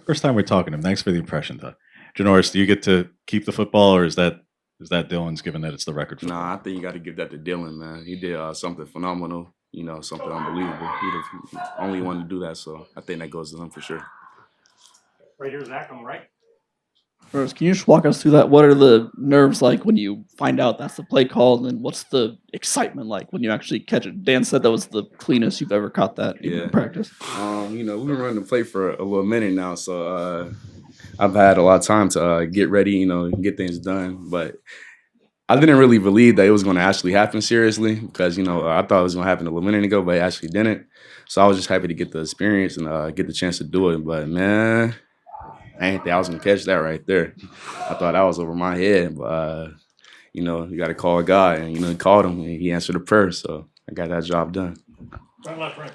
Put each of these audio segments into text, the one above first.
First time we're talking to him. Thanks for the impression, though. Gernorris, do you get to keep the football, or is that Dylan's, given that it's the record football? Nah, I think you got to give that to Dylan, man. He did something phenomenal, something unbelievable. He the only one to do that, so I think that goes to him for sure. Right here, Zach, on the right. First, can you just walk us through that? What are the nerves like when you find out that's the play call, and then what's the excitement like when you actually catch it? Dan said that was the cleanest you've ever caught that in practice. We've been running the play for a little minute now, so I've had a lot of time to get ready, get things done. But I didn't really believe that it was going to actually happen seriously because, I thought it was going to happen a little minute ago, but it actually didn't. So I was just happy to get the experience and get the chance to do it. But, man, I didn't think I was going to catch that right there. I thought that was over my head. But, you got to call a guy. And, he called him, and he answered the prayer. So I got that job done. Right, left, right.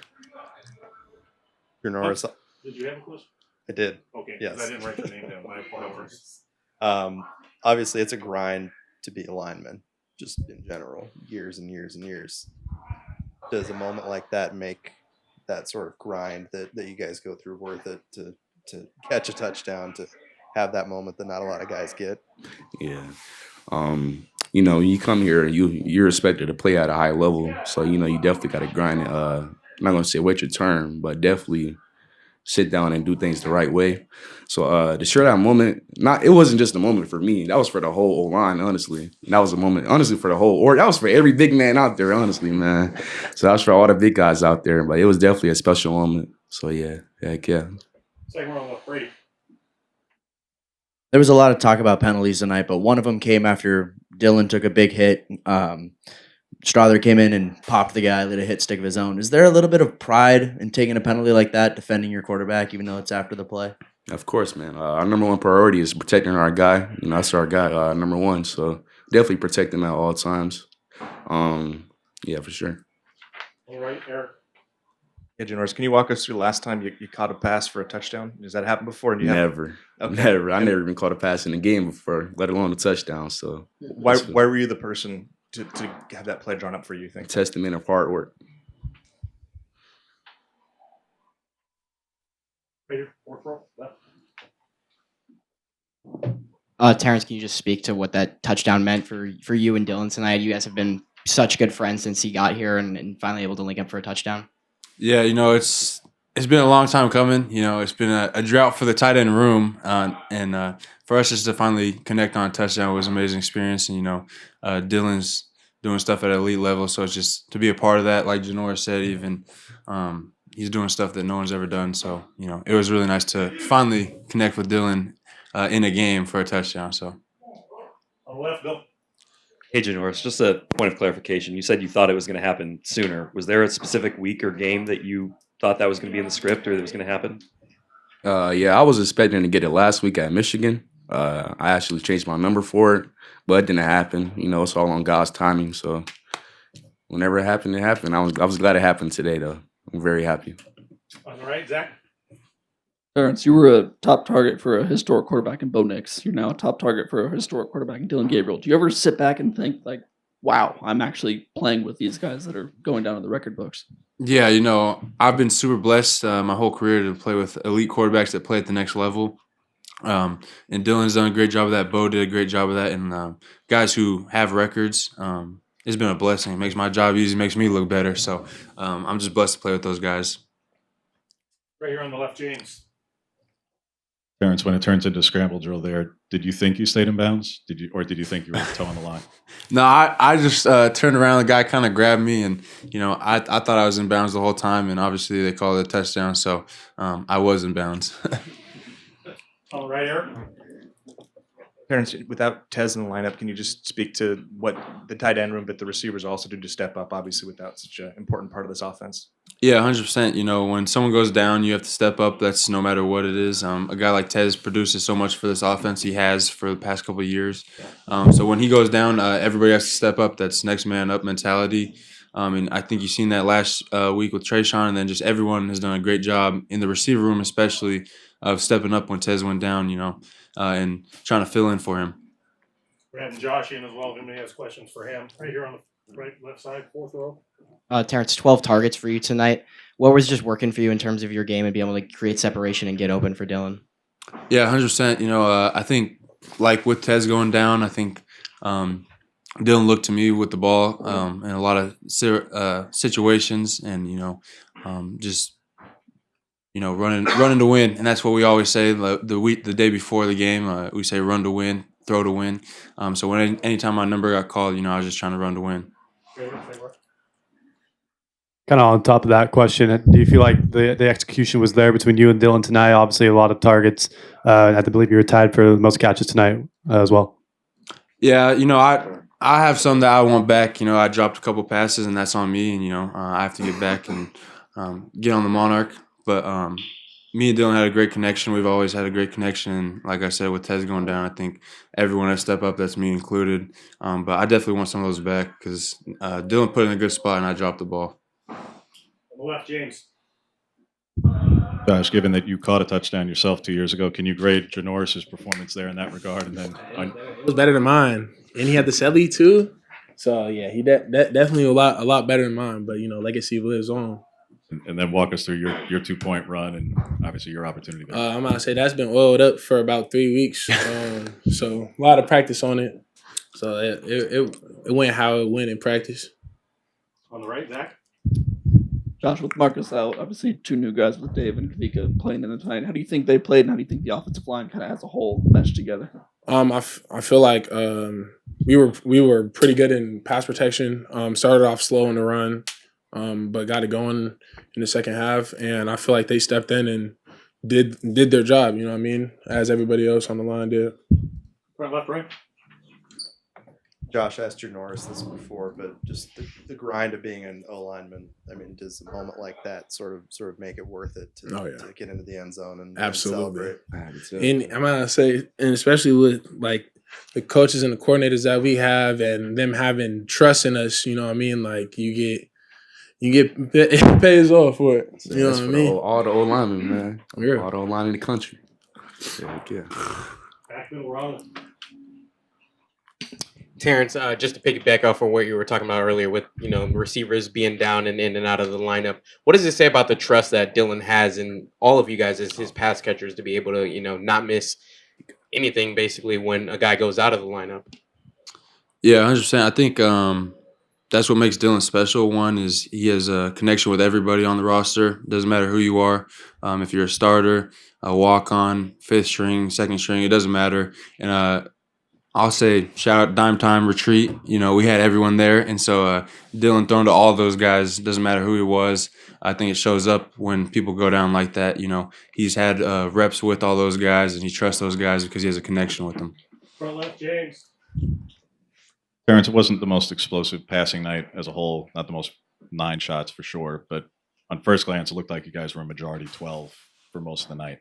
Gernorris. Did you have a question? I did. Okay, yes. I didn't write your name down. My apologies. Obviously, it's a grind to be a lineman, just in general, years and years and years. Does a moment like that make that sort of grind that you guys go through worth it to catch a touchdown, to have that moment that not a lot of guys get? Yeah. When you come here, you're expected to play at a high level. So, you definitely got to grind it. I'm not going to say wait your turn, but definitely sit down and do things the right way. So to share that moment, it wasn't just a moment for me. That was for the whole O-line, honestly. That was a moment, honestly, for the whole, or that was for every big man out there, honestly, man. So that was for all the big guys out there. But it was definitely a special moment. So, yeah, heck yeah. Second row left, Brady. There was a lot of talk about penalties tonight, but one of them came after Dylan took a big hit. Strother came in and popped the guy, lit a hit stick of his own. Is there a little bit of pride in taking a penalty like that, defending your quarterback, even though it's after the play? Of course, man. Our number one priority is protecting our guy. That's our guy, number one. So definitely protect him at all times. Yeah, for sure. All right, Eric. Yeah, Gernorris, can you walk us through the last time you caught a pass for a touchdown? Does that happen before? Never. Okay. Never. I never even caught a pass in a game before, let alone a touchdown. So why were you the person to have that play drawn up for you, think? Testament of hard work. Right here, fourth row left. Terrance, can you just speak to what that touchdown meant for you and Dylan tonight? You guys have been such good friends since he got here and finally able to link up for a touchdown. Yeah, it's been a long time coming. It's been a drought for the tight end room, and for us just to finally connect on a touchdown was an amazing experience. And Dylan's doing stuff at an elite level, so it's just to be a part of that. Like Gernorris said, even he's doing stuff that no one's ever done. So it was really nice to finally connect with Dylan in a game for a touchdown. So on the left, Bill. Hey, Gernorris, just a point of clarification. You said you thought it was going to happen sooner. Was there a specific week or game that you thought that was going to be in the script or that was going to happen? Yeah, I was expecting to get it last week at Michigan. I actually changed my number for it, but it didn't happen. It's all on God's timing. So whenever it happened, it happened. I was glad it happened today, though. I'm very happy. On the right, Zach. Terrance, you were a top target for a historic quarterback in Bo Nix. You're now a top target for a historic quarterback in Dylan Gabriel. Do you ever sit back and think, like, wow, I'm actually playing with these guys that are going down in the record books? Yeah, I've been super blessed my whole career to play with elite quarterbacks that play at the next level. And Dylan's done a great job of that. Bo did a great job of that. And guys who have records, it's been a blessing. It makes my job easy, makes me look better. So I'm just blessed to play with those guys. Right here on the left, James. Terrance, when it turns into scramble drill there, did you think you stayed in bounds? Did you think you were towing the line? No, I just turned around. The guy kind of grabbed me, and I thought I was in bounds the whole time. And obviously they called it a touchdown, so I was in bounds. All right, Eric. Terrance, without Tez in the lineup, can you just speak to what the tight end room, but the receivers also do to step up, obviously, without such an important part of this offense? Yeah, 100%. When someone goes down, you have to step up. That's no matter what it is. A guy like Tez produces so much for this offense. He has for the past couple of years. So when he goes down, everybody has to step up. That's next man up mentality. And I think you've seen that last week with Trayshawn, and then just everyone has done a great job in the receiver room, especially of stepping up when Tez went down, and trying to fill in for him. We're having Josh in as well. If anybody has questions for him, right here on the right, left side, fourth row. Terrance, 12 targets for you tonight. What was just working for you in terms of your game and being able to create separation and get open for Dylan? Yeah, 100%. I think like with Tez going down, I think Dylan looked to me with the ball in a lot of situations, and just running to win, and that's what we always say. The day before the game, we say run to win, throw to win. So anytime my number got called, I was just trying to run to win. Kind of on top of that question, do you feel like the execution was there between you and Dylan tonight? Obviously, a lot of targets. I have to believe you were tied for the most catches tonight as well. Yeah, I have some that I want back. I dropped a couple passes, and that's on me. And I have to get back and get on the Monarch. But me and Dylan had a great connection. We've always had a great connection. And like I said, with Tez going down, I think everyone has stepped up. That's me included. But I definitely want some of those back because Dylan put in a good spot, and I dropped the ball. On the left, James. Josh, given that you caught a touchdown yourself 2 years ago, can you grade Gernorris' performance there in that regard? And then It was better than mine, and he had the Selly too. So yeah, he definitely a lot better than mine. But legacy lives on. and then walk us through your 2-point run and obviously your opportunity. I'm gonna say that's been oiled up for about 3 weeks. So a lot of practice on it. So it went how it went in practice. On the right, Zach. Josh, with Marcus out, obviously 2 new guys with Dave and Kavika playing in the tonight. How do you think they played, and how do you think the offensive line kind of as a whole meshed together? I feel like we were pretty good in pass protection. Started off slow in the run, but got it going in the second half. And I feel like they stepped in and did their job. You know what I mean? As everybody else on the line did. Front left, right. Josh asked Gernorris this before, but just the grind of being an O lineman. I mean, does a moment like that sort of make it worth it to get into the end zone and Absolutely. And And I'm gonna say, and especially with like the coaches and the coordinators that we have, and them having trust in us. You know what I mean? Like you get it pays off for it. You know what I mean? All the old linemen, man. Yeah. All the old line in the country. Yeah. Back middle, Ronald. Terrance, just to piggyback off on what you were talking about earlier with, receivers being down and in and out of the lineup, what does it say about the trust that Dylan has in all of you guys as his pass catchers to be able to, not miss anything basically when a guy goes out of the lineup? Yeah, 100%. I think that's what makes Dylan special. One is he has a connection with everybody on the roster. Doesn't matter who you are. If you're a starter, a walk-on, 5th string, 2nd string, it doesn't matter. And I'll say shout out Dime Time Retreat. We had everyone there. And so Dylan throwing to all those guys, doesn't matter who he was. I think it shows up when people go down like that. He's had reps with all those guys, and he trusts those guys because he has a connection with them. Front left, James. Terrance, it wasn't the most explosive passing night as a whole, not the most 9 shots for sure, but on first glance, it looked like you guys were a majority 12 for most of the night.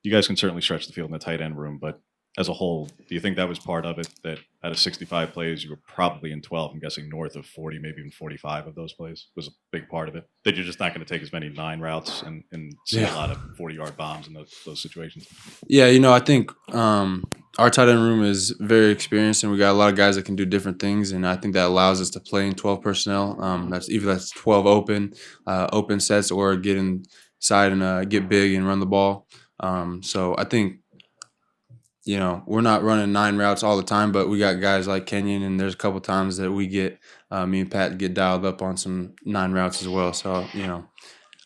You guys can certainly stretch the field in the tight end room, but as a whole, do you think that was part of it, that out of 65 plays, you were probably in 12, I'm guessing north of 40, maybe even 45 of those plays was a big part of it? That you're just not going to take as many 9 routes and see a lot of 40-yard bombs in those situations? Yeah, I think our tight end room is very experienced, and we got a lot of guys that can do different things, and I think that allows us to play in 12 personnel. That's 12 open sets, or get inside and get big and run the ball. So I think we're not running 9 routes all the time, but we got guys like Kenyon, and there's a couple times that we get me and Pat get dialed up on some 9 routes as well. So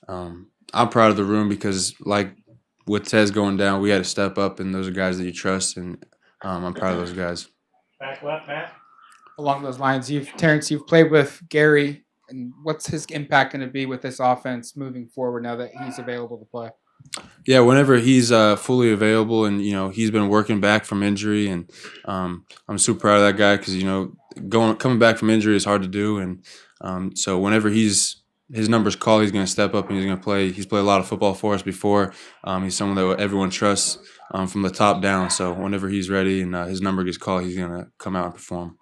I'm proud of the room because like with Tez going down, we had to step up, and those are guys that you trust, and I'm proud of those guys. Back left, Matt. Along those lines, Terrance, you've played with Gary, and what's his impact going to be with this offense moving forward now that he's available to play? Yeah, whenever he's fully available, and he's been working back from injury, and I'm super proud of that guy because coming back from injury is hard to do, and so whenever his numbers call, he's going to step up and he's going to play. He's played a lot of football for us before. He's someone that everyone trusts from the top down. So whenever he's ready and his number gets called, he's going to come out and perform.